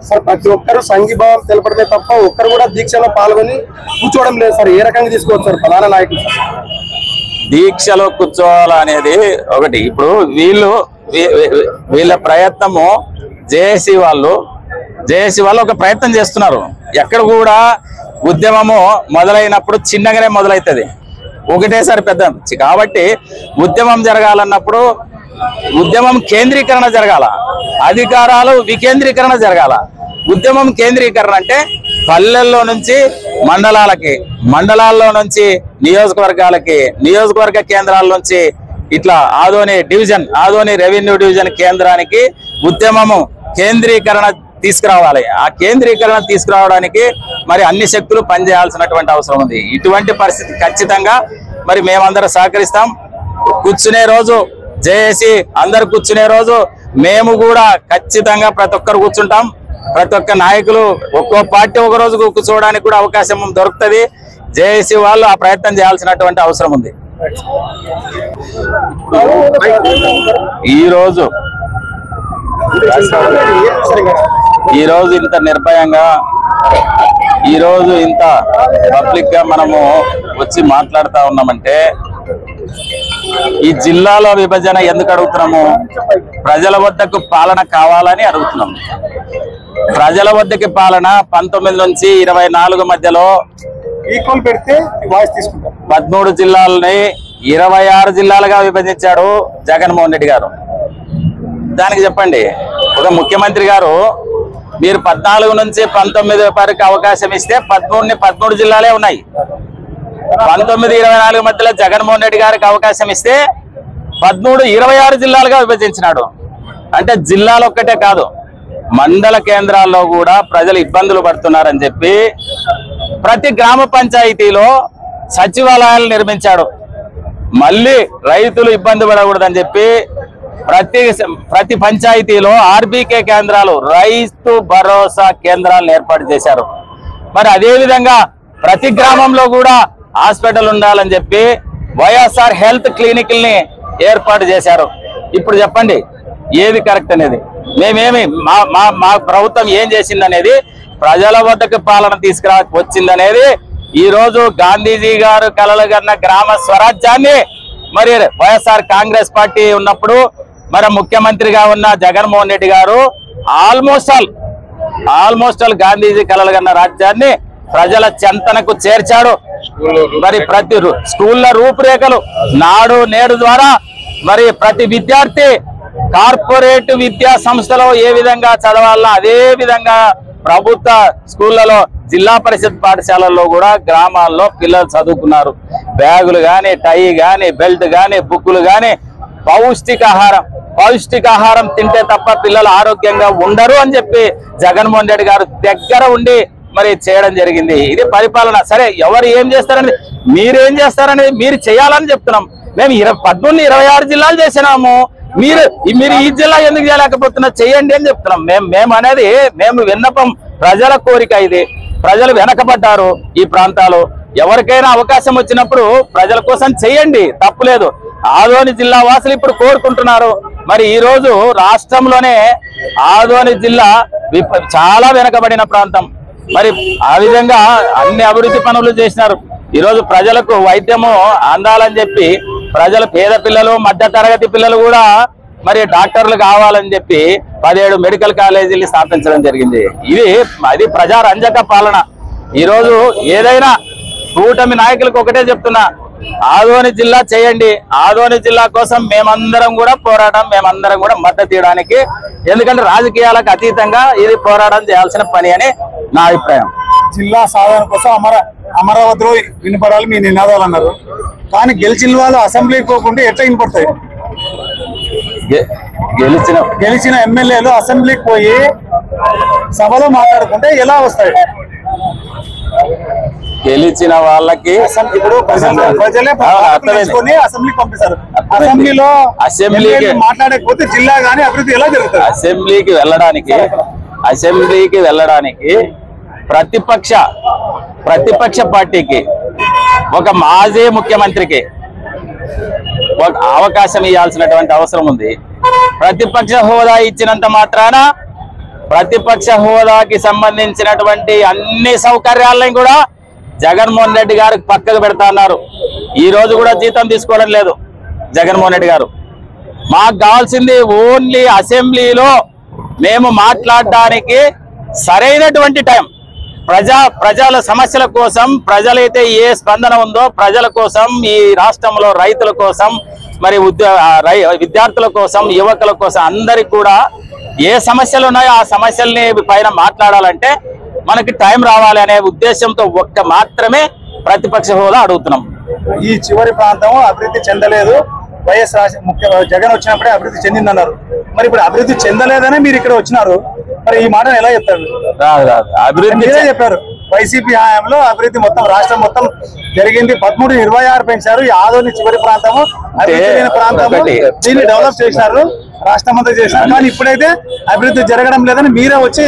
Sir ప్రతి ఒక్కరు సంఘీభావం తెలపడమే తప్ప ఒక్కరు కూడా దీక్షలో పాల్గొని కూర్చోవడం లేదు సార్. ఏ రకంగా తీసుకోవచ్చు సార్ ప్రధాన నాయకులు? దీక్షలో కూర్చోవాలనేది ఒకటి. ఇప్పుడు వీళ్ళ ప్రయత్నము జేఏసీ వాళ్ళు ఒక ప్రయత్నం చేస్తున్నారు. ఎక్కడ కూడా ఉద్యమము మొదలైనప్పుడు చిన్నగానే మొదలవుతుంది, ఒకటేసారి పెద్ద. కాబట్టి ఉద్యమం జరగాలన్నప్పుడు ఉద్యమం కేంద్రీకరణ జరగాల, అధికారాలు వికేంద్రీకరణ జరగాల. ఉద్యమం కేంద్రీకరణ అంటే పల్లెల్లో నుంచి మండలాలకి, మండలాల్లో నుంచి నియోజకవర్గాలకి, నియోజకవర్గ కేంద్రాల నుంచి ఇట్లా ఆదోని రెవెన్యూ డివిజన్ కేంద్రానికి ఉద్యమము కేంద్రీకరణ తీసుకురావాలి. ఆ కేంద్రీకరణ తీసుకురావడానికి మరి అన్ని శక్తులు పనిచేయాల్సినటువంటి అవసరం ఉంది. ఇటువంటి పరిస్థితి ఖచ్చితంగా మరి మేమందరం సహకరిస్తాం. కూర్చునే రోజు జేఏసీ అందరు కూర్చునే రోజు మేము కూడా ఖచ్చితంగా ప్రతి ఒక్కరు కూర్చుంటాం. ప్రతి ఒక్క నాయకులు ఒక్కో పార్టీ ఒక రోజు కూర్చోవడానికి కూడా అవకాశం దొరుకుతుంది. జేఏసీ వాళ్ళు ఆ ప్రయత్నం చేయాల్సినటువంటి అవసరం ఉంది. ఈ రోజు ఇంత నిర్భయంగా, ఈ రోజు ఇంత పబ్లిక్ గా మనము వచ్చి మాట్లాడుతా ఉన్నామంటే ఈ జిల్లాలో విభజన ఎందుకు అడుగుతున్నాము? ప్రజల వద్దకు పాలన కావాలని అడుగుతున్నాము. ప్రజల వద్దకి పాలన 19 నుంచి 24 మధ్యలో ఈక్వల్ పెడితే 13 జిల్లాలని 26 జిల్లాలుగా విభజించాడు జగన్మోహన్ రెడ్డి గారు. దానికి చెప్పండి, ఒక ముఖ్యమంత్రి గారు మీరు 14 నుంచి 19 వరకు అవకాశం ఇస్తే 13 జిల్లాలే ఉన్నాయి. 19-24 మధ్యలో జగన్మోహన్ రెడ్డి గారికి అవకాశం ఇస్తే 13-26 జిల్లాలుగా విభజించినాడు. అంటే జిల్లాలు ఒక్కటే కాదు, మండల కేంద్రాల్లో కూడా ప్రజలు ఇబ్బందులు పడుతున్నారని చెప్పి ప్రతి గ్రామ పంచాయతీలో సచివాలయాలు నిర్మించాడు. మళ్ళీ రైతులు ఇబ్బంది పడకూడదని చెప్పి ప్రతి పంచాయతీలో ఆర్బీకే కేంద్రాలు, రైతు భరోసా కేంద్రాలను ఏర్పాటు చేశారు. మరి అదే విధంగా ప్రతి గ్రామంలో కూడా హాస్పిటల్ ఉండాలని చెప్పి వైఎస్ఆర్ హెల్త్ క్లినిక్ల్ని ఏర్పాటు చేశారు. ఇప్పుడు చెప్పండి ఏది కరెక్ట్ అనేది? మా ప్రభుత్వం ఏం చేసిందనేది, ప్రజల వద్దకు పాలన వచ్చిందనేది ఈ రోజు గాంధీజీ గారు కలలు కన్న గ్రామ స్వరాజ్యాన్ని మరి వైఎస్ఆర్ కాంగ్రెస్ పార్టీ ఉన్నప్పుడు మరి ముఖ్యమంత్రిగా ఉన్న జగన్మోహన్ రెడ్డి గారు ఆల్మోస్ట్ ఆల్ గాంధీజీ కలలు కన్న రాజ్యాన్ని ప్రజల చెంతనకు చేర్చాడు. మరి ప్రతి స్కూళ్ళ రూపురేఖలు నాడు నేడు ద్వారా మరి ప్రతి విద్యార్థి కార్పొరేట్ విద్యా సంస్థలో ఏ విధంగా చదవాలన్నా అదే విధంగా ప్రభుత్వ స్కూళ్లలో, జిల్లా పరిషత్ పాఠశాలల్లో కూడా గ్రామాల్లో పిల్లలు చదువుకున్నారు. బ్యాగులు కానీ, టై కానీ, బెల్ట్ కానీ, బుక్కులు కానీ, పౌష్టికాహారం తింటే తప్ప పిల్లలు ఆరోగ్యంగా ఉండరు అని చెప్పి జగన్మోహన్ రెడ్డి గారు దగ్గర ఉండి మరి చేయడం జరిగింది. ఇది పరిపాలన. సరే, ఎవరు ఏం చేస్తారని, మీరేం చేస్తారని మీరు చేయాలని చెప్తున్నాం. మేము 13-26 జిల్లాలు చేసినాము, మీరు ఈ జిల్లా ఎందుకు చేయలేకపోతున్నా? చేయండి అని చెప్తున్నాం. మేము విన్నపం, ప్రజల కోరిక ఇది. ప్రజలు వెనకబడ్డారు ఈ ప్రాంతాలు. ఎవరికైనా అవకాశం వచ్చినప్పుడు ప్రజల కోసం చేయండి, తప్పులేదు. ఆదోని జిల్లా వాసులు ఇప్పుడు కోరుకుంటున్నారు. మరి ఈ రోజు రాష్ట్రంలోనే ఆదోని జిల్లా చాలా వెనకబడిన ప్రాంతం. మరి ఆ విధంగా అన్ని అభివృద్ధి పనులు చేసినారు. ఈరోజు ప్రజలకు వైద్యము అందాలని చెప్పి ప్రజలు, పేద పిల్లలు, మధ్య తరగతి పిల్లలు కూడా మరి డాక్టర్లు కావాలని చెప్పి 17 మెడికల్ కాలేజీలు స్థాపించడం జరిగింది. అది ప్రజారంజక పాలన. ఈరోజు ఏదైనా కూటమి నాయకులకు ఒకటే చెప్తున్నా, ఆదోని జిల్లా చేయండి. ఆదోని జిల్లా కోసం మేమందరం కూడా పోరాటం, మేమందరం కూడా మద్దతు ఇవ్వడానికి. ఎందుకంటే రాజకీయాలకు అతీతంగా ఇది పోరాటం చేయాల్సిన పని అని నా అభిప్రాయం. జిల్లా సాధన కోసం అమరావతిలో వినపడాలి మీ నినాదాలు అన్నారు. కానీ గెలిచిన వాళ్ళు అసెంబ్లీకి పోకుండా ఎట్లా వినపడతాయి? గెలిచిన ఎమ్మెల్యేలు అసెంబ్లీకి పోయి సభలో మాట్లాడుకుంటే ఎలా వస్తాయి? గెలిచిన వాళ్ళకి ఇప్పుడు ప్రజలే అసెంబ్లీకి పంపిస్తారు. అసెంబ్లీకి మాట్లాడకపోతే జిల్లా గానీ అభివృద్ధి ఎలా జరుగుతుంది? అసెంబ్లీకి వెళ్ళడానికి ప్రతిపక్ష పార్టీకి, ఒక మాజీ ముఖ్యమంత్రికి ఒక అవకాశం ఇవ్వాల్సినటువంటి అవసరం ఉంది. ప్రతిపక్ష హోదా ఇచ్చినంత మాత్రాన ప్రతిపక్ష హోదాకి సంబంధించినటువంటి అన్ని సౌకర్యాలను కూడా జగన్మోహన్ రెడ్డి గారికి పక్కకు పెడతా అన్నారు. ఈ రోజు కూడా జీతం తీసుకోవడం లేదు జగన్మోహన్ రెడ్డి గారు. మాకు కావాల్సింది ఓన్లీ అసెంబ్లీలో మేము మాట్లాడడానికి సరైనటువంటి టైం, ప్రజల సమస్యల కోసం, ప్రజలైతే ఏ స్పందన ఉందో ప్రజల కోసం, ఈ రాష్ట్రంలో రైతుల కోసం, మరి విద్యార్థుల కోసం, యువకుల కోసం అందరికి కూడా ఏ సమస్యలు ఉన్నాయో ఆ సమస్యల్ని పైన మాట్లాడాలంటే మనకి టైం రావాలి అనే ఉద్దేశంతో మాత్రమే ప్రతిపక్ష హోదా అడుగుతున్నాం. ఈ చివరి ప్రాంతం అభివృద్ధి చెందలేదు, వైఎస్ జగన్ వచ్చినప్పుడే అభివృద్ధి చెందిందన్నారు. మరి ఇప్పుడు అభివృద్ధి చెందలేదనే మీరు ఇక్కడ వచ్చినారు, మరి ఈ మాట ఎలా చెప్తారు? అభివృద్ధి చెప్పారు వైసీపీ హయాంలో అభివృద్ధి మొత్తం రాష్ట్రం మొత్తం జరిగింది. 13-26 పెంచారు. ఈ ఆదోని చివరి ప్రాంతము అభివృద్ధి ప్రాంతము, దీన్ని డెవలప్ చేశారు, రాష్ట్రం అంతా చేశారు. కానీ ఇప్పుడైతే అభివృద్ధి జరగడం లేదని మీరే వచ్చి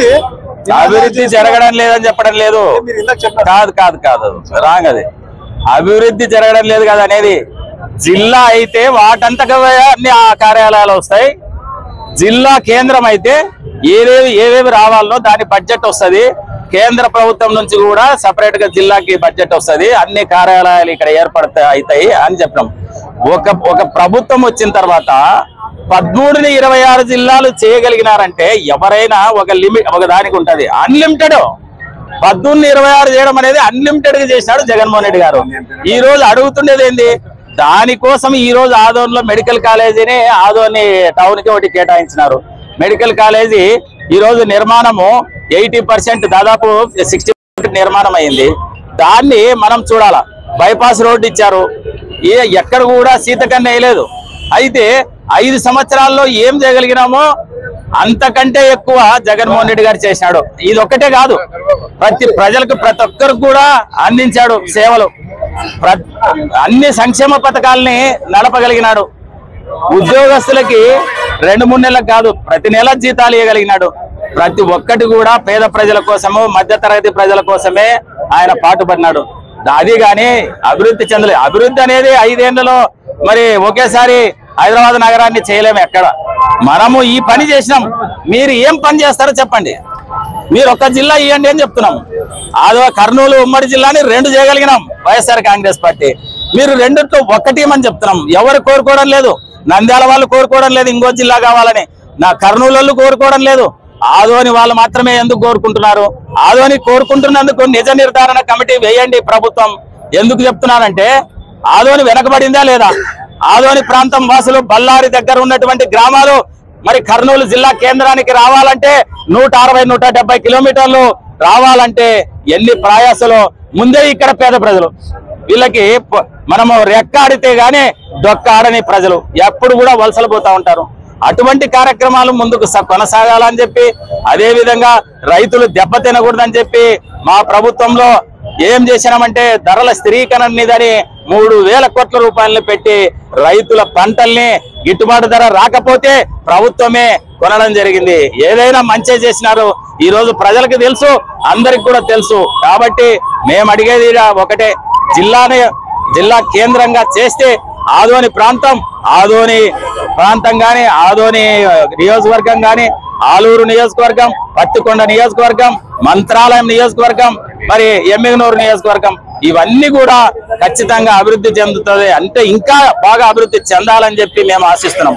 అభివృద్ధి జరగడం లేదని చెప్పడం లేదు. కాదు కాదు కాదు రాంగ్. అది అభివృద్ధి జరగడం లేదు కదా అనేది. జిల్లా అయితే వాటంతగా అన్ని ఆ కార్యాలయాలు వస్తాయి. జిల్లా కేంద్రం అయితే ఏవేవి రావాలో దాని బడ్జెట్ వస్తుంది. కేంద్ర ప్రభుత్వం నుంచి కూడా సపరేట్ గా జిల్లాకి బడ్జెట్ వస్తుంది. అన్ని కార్యాలయాలు ఇక్కడ అవుతాయి అని చెప్పినాం. ఒక ప్రభుత్వం వచ్చిన తర్వాత 13-26 జిల్లాలు చేయగలిగినారంటే ఎవరైనా ఒక లిమిట్, ఒక దానికి ఉంటది. అన్లిమిటెడ్ 13-26 చేయడం అనేది అన్లిమిటెడ్ గా చేసినాడు జగన్మోహన్ రెడ్డి గారు. ఈ రోజు అడుగుతుండేది ఏంది? దానికోసం ఈ రోజు ఆదోన్లో మెడికల్ కాలేజీని ఆదోని టౌన్ కి ఒకటి కేటాయించినారు. మెడికల్ కాలేజీ ఈ రోజు నిర్మాణము 80%, దాదాపు 60% నిర్మాణం అయింది. దాన్ని మనం చూడాలా. బైపాస్ రోడ్డు ఇచ్చారు, ఎక్కడ కూడా సీతకన్ను వేయలేదు. అయితే 5 సంవత్సరాల్లో ఏం చేయగలిగినామో అంతకంటే ఎక్కువ జగన్మోహన్ రెడ్డి గారు చేసినాడు. ఇది ఒక్కటే కాదు, ప్రజలకు ప్రతి ఒక్కరికి కూడా అందించాడు సేవలు. అన్ని సంక్షేమ పథకాలని నడపగలిగినాడు. ఉద్యోగస్తులకి 2-3 నెలలకు కాదు, ప్రతి నెల జీతాలు ఇవ్వగలిగినాడు. ప్రతి ఒక్కటి కూడా పేద ప్రజల కోసము, మధ్యతరగతి ప్రజల కోసమే ఆయన పాటుపడినాడు. అది కానీ అభివృద్ధి చెందలేదు. అభివృద్ధి అనేది 5 ఏళ్లలో మరి ఒకేసారి హైదరాబాద్ నగరాన్ని చేయలేము. ఎక్కడ మనము ఈ పని చేసినాం. మీరు ఏం పని చేస్తారో చెప్పండి. మీరు ఒక్క జిల్లా ఇవ్వండి అని చెప్తున్నాం. కర్నూలు ఉమ్మడి జిల్లాని 2 చేయగలిగినాం వైఎస్ఆర్ కాంగ్రెస్ పార్టీ. మీరు 2తో ఒక్కటి అని చెప్తున్నాం. ఎవరు కోరుకోవడం లేదు. నంద్యాల వాళ్ళు కోరుకోవడం లేదు ఇంకో జిల్లా కావాలని. నా కర్నూలు వాళ్ళు కోరుకోవడం లేదు. ఆదోని వాళ్ళు మాత్రమే ఎందుకు కోరుకుంటున్నారు? ఆదోని కోరుకుంటున్నందుకు నిజ నిర్ధారణ కమిటీ వేయండి ప్రభుత్వం. ఎందుకు చెప్తున్నానంటే ఆదోని వెనకబడిందా లేదా? ఆదోని ప్రాంతం వాసులు, బళ్ళారి దగ్గర ఉన్నటువంటి గ్రామాలు మరి కర్నూలు జిల్లా కేంద్రానికి రావాలంటే 160-170 కిలోమీటర్లు రావాలంటే ఎన్ని ప్రయాసలు. ముందే ఇక్కడ పేద ప్రజలు, వీళ్ళకి మనము రెక్కాడితే గానీ డొక్క ఆడని ప్రజలు ఎప్పుడు కూడా వలసలు పోతా ఉంటారు. అటువంటి కార్యక్రమాలు ముందుకు కొనసాగాలని చెప్పి, అదే విధంగా రైతులు దెబ్బతినకూడదని చెప్పి మా ప్రభుత్వంలో ఏం చేసినామంటే ధరల స్థిరీకరణ నిధిని 3,000 కోట్ల రూపాయలను పెట్టి రైతుల పంటల్ని గిట్టుబాటు ధర రాకపోతే ప్రభుత్వమే కొనడం జరిగింది. ఏదైనా మంచి చేసినారు. ఈ రోజు ప్రజలకు తెలుసు, అందరికి కూడా తెలుసు. కాబట్టి మేము అడిగేది ఒకటే, జిల్లా కేంద్రంగా చేస్తే ఆదోని ప్రాంతం గాని, ఆదోని నియోజకవర్గం గాని, ఆలూరు నియోజకవర్గం, పత్తికొండ నియోజకవర్గం, మంత్రాలయం నియోజకవర్గం, మరి ఎమ్మిగనూరు నియోజకవర్గం, ఇవన్నీ కూడా ఖచ్చితంగా అభివృద్ధి చెందుతుంది. అంటే ఇంకా బాగా అభివృద్ధి చెందాలని చెప్పి మేము ఆశిస్తున్నాం.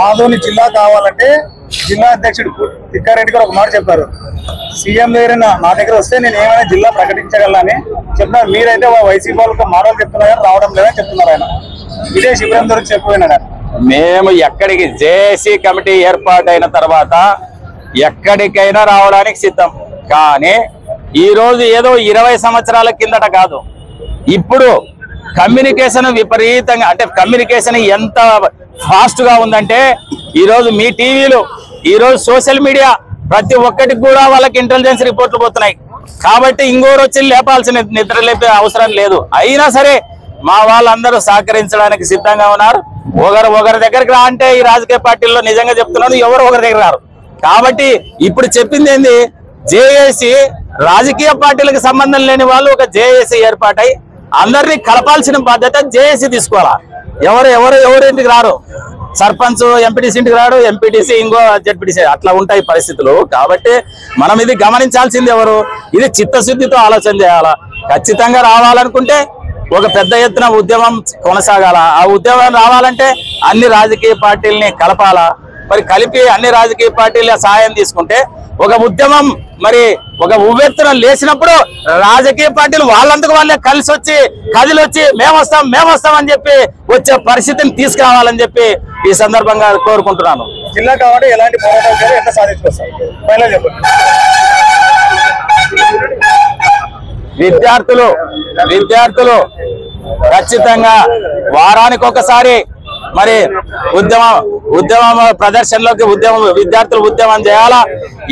ఆదోని జిల్లా కావాలంటే జిల్లా అధ్యక్షుడు తిక్కారెడ్డి గారు ఒక మాట చెప్పారు. సీఎం దగ్గర నా దగ్గర వస్తే నేను ఏమైనా జిల్లా ప్రకటించగలనని చెప్పినారు. మీరైతే వైసీపీ వాళ్ళకి మాటలు చెప్తున్నారు, రావడం లేదని చెప్తున్నారు. ఆయన ఇదే శిబిరం ద్వారా చెప్పిపోయినాడు. మేము ఎక్కడికి జేఏసీ కమిటీ ఏర్పాటైన తర్వాత ఎక్కడికైనా రావడానికి సిద్ధం. కానీ ఈ రోజు ఏదో 20 సంవత్సరాల కిందట కాదు, ఇప్పుడు కమ్యూనికేషన్ విపరీతంగా, అంటే కమ్యూనికేషన్ ఎంత ఫాస్ట్ గా ఉందంటే ఈ రోజు మీ టీవీలు, ఈ రోజు సోషల్ మీడియా, ప్రతి ఒక్కటికి కూడా వాళ్ళకి ఇంటెలిజెన్స్ రిపోర్ట్లు పోతున్నాయి. కాబట్టి ఇంకోరు వచ్చి లేపాల్సిన నిద్ర లేపే అవసరం లేదు. అయినా సరే మా వాళ్ళందరూ సహకరించడానికి సిద్ధంగా ఉన్నారు. ఒకరి దగ్గరికి రా అంటే ఈ రాజకీయ పార్టీల్లో నిజంగా చెప్తున్నాను, ఎవరు ఒకరి దగ్గర రారు. కాబట్టి ఇప్పుడు చెప్పింది ఏంది, జేఏసీ రాజకీయ పార్టీలకు సంబంధం లేని వాళ్ళు ఒక జేఏసీ ఏర్పాటై అందరినీ కలపాల్సిన బాధ్యత జేఏసీ తీసుకోవాలా. ఎవరింటికి రారు. సర్పంచ్ ఎంపీటీసీ ఇంటికి రాడు, ఎంపీటీసీ ఇంకో జెడ్పీటీసీ, అట్లా ఉంటాయి పరిస్థితులు. కాబట్టి మనం ఇది గమనించాల్సింది ఎవరు, ఇది చిత్తశుద్ధితో ఆలోచన చేయాలా. ఖచ్చితంగా రావాలనుకుంటే ఒక పెద్ద ఎత్తున ఉద్యమం కొనసాగాల. ఆ ఉద్యమం రావాలంటే అన్ని రాజకీయ పార్టీలని కలపాలా. మరి కలిపి అన్ని రాజకీయ పార్టీల సహాయం తీసుకుంటే ఒక ఉద్యమం మరి ఒక ఉవ్వెత్తున లేచినప్పుడు రాజకీయ పార్టీలు వాళ్ళందుకు వాళ్ళే కలిసి వచ్చి కదిలొచ్చి మేము వస్తాం అని చెప్పి వచ్చే పరిస్థితిని తీసుకురావాలని చెప్పి ఈ సందర్భంగా కోరుకుంటున్నాను. జిల్లా కాబట్టి ఎలాంటి పోరాటాలు చేయాలి, ఎంత సాధించుకొస్తాం ఫైనల్ చెప్పండి. విద్యార్థులు ఖచ్చితంగా వారానికి ఒకసారి మరి ఉద్యమం ప్రదర్శనలోకి విద్యార్థులు ఉద్యమం చేయాలా.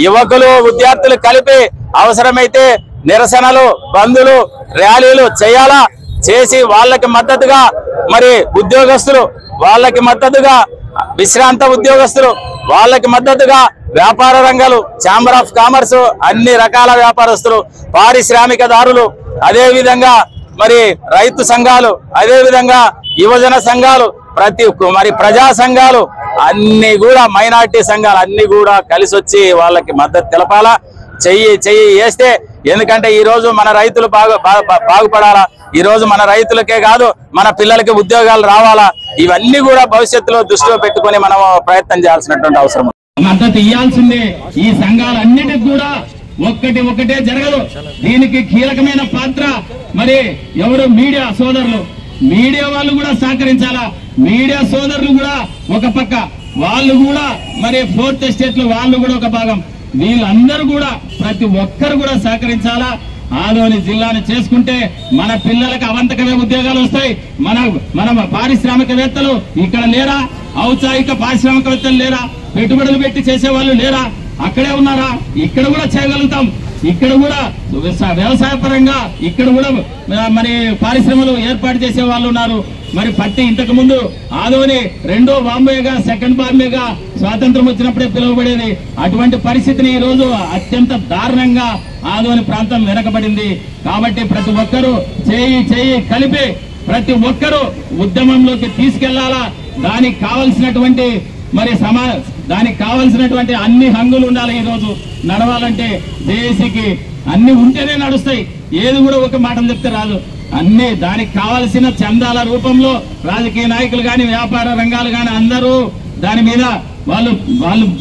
యువకులు విద్యార్థులు కలిపి అవసరమైతే నిరసనలు, బందులు, ర్యాలీలు చేయాలా. చేసి వాళ్ళకి మద్దతుగా మరి ఉద్యోగస్తులు, వాళ్ళకి మద్దతుగా విశ్రాంత ఉద్యోగస్తులు, వాళ్ళకి మద్దతుగా వ్యాపార రంగాలు, ఛాంబర్ ఆఫ్ కామర్స్, అన్ని రకాల వ్యాపారస్తులు, పారిశ్రామికదారులు, అదే విధంగా మరి రైతు సంఘాలు, అదే విధంగా యువజన సంఘాలు, మరి ప్రజా సంఘాలు అన్ని కూడా, మైనార్టీ సంఘాలు అన్ని కూడా కలిసి వచ్చి వాళ్ళకి మద్దతు తెలపాలా. చెయ్యి వేస్తే, ఎందుకంటే ఈ రోజు మన రైతులు బాగుపడాలా. ఈ రోజు మన రైతులకే కాదు మన పిల్లలకి ఉద్యోగాలు రావాలా. ఇవన్నీ కూడా భవిష్యత్తులో దృష్టిలో పెట్టుకొని మనం ప్రయత్నం చేయాల్సినటువంటి అవసరం. మద్దతు ఇవ్వాల్సిందే. ఈ సంఘాలన్నిటికి కూడా ఒకటే జరగదు. దీనికి కీలకమైన పాత్ర మరి ఎవరు, మీడియా సోదరులు, మీడియా వాళ్ళు కూడా సహకరించాలా. మీడియా సోదరులు కూడా ఒక పక్క, వాళ్ళు కూడా మరి ఫోర్త్ ఎస్టేట్ లో వాళ్ళు కూడా ఒక భాగం. వీళ్ళందరూ కూడా ప్రతి ఒక్కరు కూడా సహకరించాలా. ఆదోని జిల్లాను చేసుకుంటే మన పిల్లలకు అవంతకమే ఉద్యోగాలు వస్తాయి. మన పారిశ్రామికవేత్తలు ఇక్కడ లేరా? ఔత్సాహిక పారిశ్రామికవేత్తలు లేరా? పెట్టుబడులు పెట్టి చేసేవాళ్ళు లేరా? అక్కడే ఉన్నారా? ఇక్కడ కూడా చేయగలుగుతాం. ఇక్కడ కూడా వ్యవసాయ పరంగా ఇక్కడ కూడా మరి పరిశ్రమలు ఏర్పాటు చేసే వాళ్ళు ఉన్నారు. మరి పట్టి ఇంతకు ముందు ఆదోని రెండో బాంబేగా, సెకండ్ బాంబేగా స్వాతంత్రం వచ్చినప్పుడే పిలువబడేది. అటువంటి పరిస్థితిని ఈ రోజు అత్యంత దారుణంగా ఆదోని ప్రాంతం వెనకబడింది. కాబట్టి ప్రతి ఒక్కరూ చేయి కలిపి ప్రతి ఒక్కరూ ఉద్యమంలోకి తీసుకెళ్లాలా. దానికి కావలసినటువంటి దానికి కావలసినటువంటి అన్ని హంగులు ఉండాలి. ఈ రోజు నడవాలంటే జేఏసీకి అన్ని ఉంటేనే నడుస్తాయి. ఏది కూడా ఒక మాటలు చెప్తే రాదు. అన్ని దానికి కావలసిన చందాల రూపంలో రాజకీయ నాయకులు గాని, వ్యాపార రంగాలు గాని అందరూ దాని మీద వాళ్ళు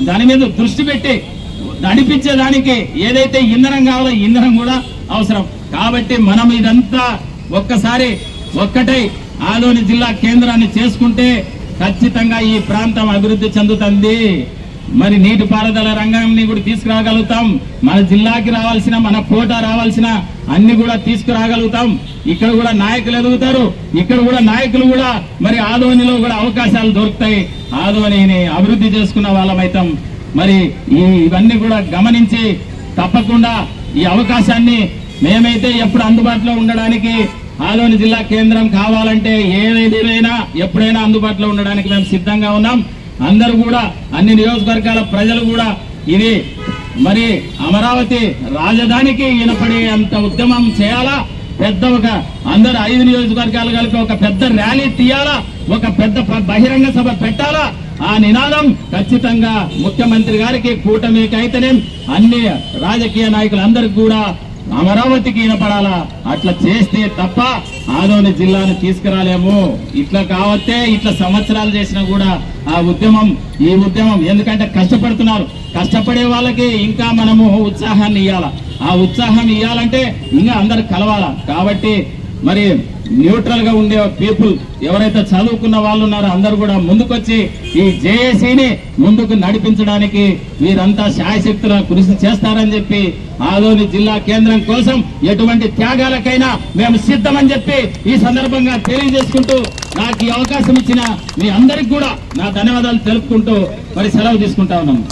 దాని మీద దృష్టి పెట్టి నడిపించేదానికి ఏదైతే ఇంధనం కావాలో ఇంధనం కూడా అవసరం. కాబట్టి మనం ఇదంతా ఒక్కసారి ఒక్కటై ఆదోని జిల్లా కేంద్రాన్ని చేసుకుంటే ఖచ్చితంగా ఈ ప్రాంతం అభివృద్ధి చెందుతుంది. మరి నీటిపారుదల రంగాన్ని కూడా తీసుకురాగలుగుతాం. మన జిల్లాకి రావాల్సిన, మన కోట రావాల్సిన అన్ని కూడా తీసుకురాగలుగుతాం. ఇక్కడ కూడా నాయకులు ఎదుగుతారు. ఇక్కడ కూడా నాయకులు కూడా మరి ఆదోనిలో కూడా అవకాశాలు దొరుకుతాయి. ఆదోనిని అభివృద్ధి చేసుకున్న వాళ్ళమైతాం. మరి ఇవన్నీ కూడా గమనించి తప్పకుండా ఈ అవకాశాన్ని మేమైతే ఎప్పుడు అందుబాటులో ఉండడానికి, ఆదోని జిల్లా కేంద్రం కావాలంటే ఏదైనా ఎప్పుడైనా అందుబాటులో ఉండడానికి మేము సిద్ధంగా ఉన్నాం. అందరూ కూడా, అన్ని నియోజకవర్గాల ప్రజలు కూడా ఇది మరి అమరావతి రాజధానికి ఈనపడే అంత ఉద్యమం చేయాలా. పెద్ద అందరు 5 నియోజకవర్గాలు కలిపి ఒక పెద్ద ర్యాలీ తీయాలా, ఒక పెద్ద బహిరంగ సభ పెట్టాలా. ఆ నినాదం ఖచ్చితంగా ముఖ్యమంత్రి గారికి, కూటమికి అయితేనే అన్ని రాజకీయ నాయకులందరికీ కూడా అమరావతికి వినపడాలా. అట్లా చేస్తే తప్ప ఆదోని జిల్లాను తీసుకురాలేము. ఇట్లా కావతే ఇట్లా సంవత్సరాలు చేసినా కూడా ఈ ఉద్యమం ఎందుకంటే కష్టపడుతున్నారు. కష్టపడే వాళ్ళకి ఇంకా మనము ఉత్సాహాన్ని ఇవ్వాలా. ఆ ఉత్సాహం ఇవ్వాలంటే ఇంకా అందరు కలవాలా. కాబట్టి మరి న్యూట్రల్ గా ఉండే పీపుల్ ఎవరైతే చదువుకున్న వాళ్ళు ఉన్నారో అందరూ కూడా ముందుకొచ్చి ఈ జేఏసీని ముందుకు నడిపించడానికి వీరంతా శాయశక్తుల కృషి చేస్తారని చెప్పి, ఆదోని జిల్లా కేంద్రం కోసం ఎటువంటి త్యాగాలకైనా మేము సిద్ధమని చెప్పి ఈ సందర్భంగా తెలియజేసుకుంటూ, నాకు ఈ అవకాశం ఇచ్చిన మీ అందరికి కూడా నా ధన్యవాదాలు తెలుపుకుంటూ మరి సెలవు తీసుకుంటా ఉన్నాము.